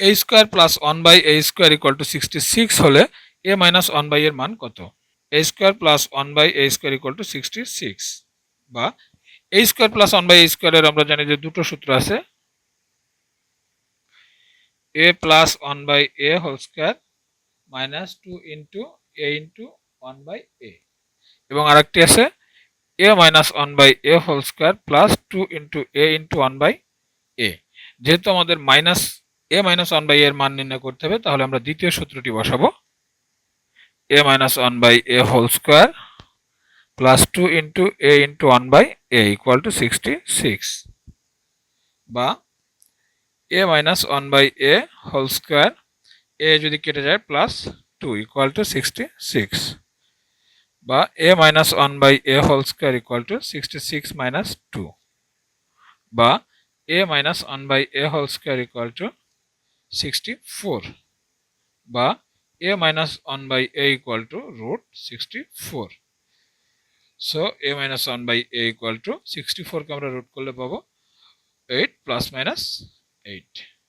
a square plus 1 by a square equal to 66 হলে a minus 1 by এর মান কত? a square plus 1 by a square equal to 66, বা a square plus 1 by a স্কয়ারের আমরা জানি যে দুটো সূত্র আছে, a plus 1 by a whole square minus 2 into a into 1 by a, এবং আরেকটি আছে a minus 1 by a whole square plus 2 into a into 1 by a। যেহেতু আমাদের a মাইনাস 1 বাই এর মান নির্ণয় করতে হবে, তাহলে আমরা দ্বিতীয় সূত্রটি বসাবো, a minus 1 by a whole square plus 2 into a into 1 by a equal to 66, বা a minus 1 by a whole square, a যদি কেটে যায় প্লাস 2 ইকুয়াল টু 66, বা a minus 1 by a whole square equal to 66 minus 2, বা a minus 1 by a whole square equal to 64, বা a minus 1 by a equal to root 64। So a minus 1 by a equal to 64 কে আমরা root করলে পাবো 8 plus minus 8।